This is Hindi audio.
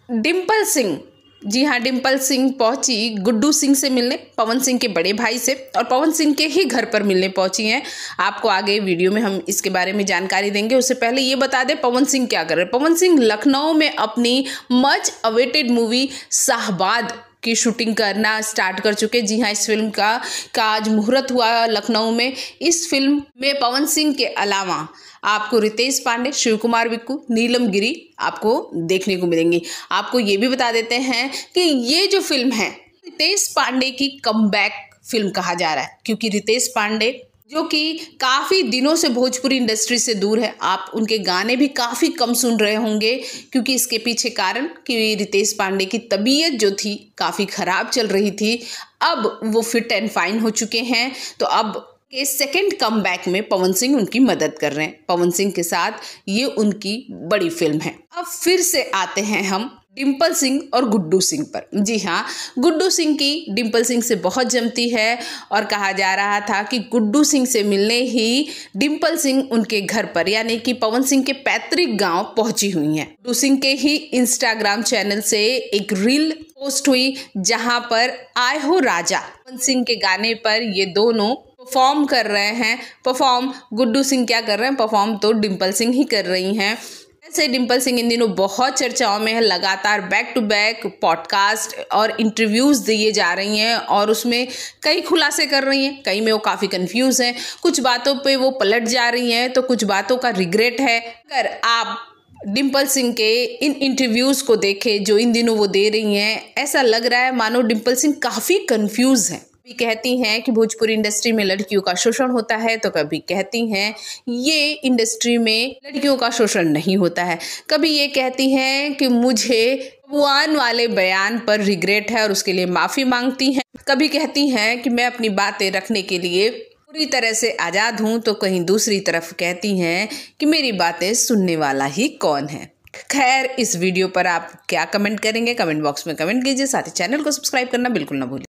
डिम्पल सिंह, जी हाँ, डिम्पल सिंह पहुंची गुड्डू सिंह से मिलने, पवन सिंह के बड़े भाई से, और पवन सिंह के ही घर पर मिलने पहुंची हैं। आपको आगे वीडियो में हम इसके बारे में जानकारी देंगे। उससे पहले ये बता दें पवन सिंह क्या कर रहे हैं। पवन सिंह लखनऊ में अपनी मच अवेटेड मूवी शाहबाद की शूटिंग करना स्टार्ट कर चुके। जी हाँ, इस फिल्म का आज मुहूर्त हुआ लखनऊ में। इस फिल्म में पवन सिंह के अलावा आपको रितेश पांडे, शिव कुमार विक्कू, नीलम गिरी आपको देखने को मिलेंगी। आपको ये भी बता देते हैं कि ये जो फिल्म है रितेश पांडे की कमबैक फिल्म कहा जा रहा है, क्योंकि रितेश पांडे जो कि काफ़ी दिनों से भोजपुरी इंडस्ट्री से दूर है, आप उनके गाने भी काफ़ी कम सुन रहे होंगे, क्योंकि इसके पीछे कारण कि रितेश पांडे की तबीयत जो थी काफ़ी ख़राब चल रही थी। अब वो फिट एंड फाइन हो चुके हैं, तो अब के सेकंड कमबैक में पवन सिंह उनकी मदद कर रहे हैं। पवन सिंह के साथ ये उनकी बड़ी फिल्म है। अब फिर से आते हैं हम डिम्पल सिंह और गुड्डू सिंह पर। जी हाँ, गुड्डू सिंह की डिम्पल सिंह से बहुत जमती है और कहा जा रहा था कि गुड्डू सिंह से मिलने ही डिम्पल सिंह उनके घर पर यानी कि पवन सिंह के पैतृक गांव पहुंची हुई हैं। गुड्डू सिंह के ही इंस्टाग्राम चैनल से एक रील पोस्ट हुई जहां पर आए हो राजा पवन सिंह के गाने पर ये दोनों परफॉर्म कर रहे हैं। परफॉर्म गुड्डू सिंह क्या कर रहे हैं, परफॉर्म तो डिम्पल सिंह ही कर रही हैं। ऐसे डिम्पल सिंह इन दिनों बहुत चर्चाओं में है, लगातार बैक टू बैक पॉडकास्ट और इंटरव्यूज़ दिए जा रही हैं और उसमें कई खुलासे कर रही हैं, कई में वो काफ़ी कंफ्यूज हैं, कुछ बातों पे वो पलट जा रही हैं, तो कुछ बातों का रिग्रेट है। अगर आप डिम्पल सिंह के इन इंटरव्यूज़ को देखें जो इन दिनों वो दे रही हैं, ऐसा लग रहा है मानो डिम्पल सिंह काफ़ी कंफ्यूज हैं। कभी कहती हैं कि भोजपुरी इंडस्ट्री में लड़कियों का शोषण होता है, तो कभी कहती हैं ये इंडस्ट्री में लड़कियों का शोषण नहीं होता है। कभी ये कहती हैं कि मुझे बबुआन वाले बयान पर रिग्रेट है और उसके लिए माफ़ी मांगती हैं। कभी कहती हैं कि मैं अपनी बातें रखने के लिए पूरी तरह से आज़ाद हूँ, तो कहीं दूसरी तरफ कहती हैं कि मेरी बातें सुनने वाला ही कौन है। खैर, इस वीडियो पर आप क्या कमेंट करेंगे, कमेंट बॉक्स में कमेंट कीजिए। साथ ही चैनल को सब्सक्राइब करना बिल्कुल ना भूलिए।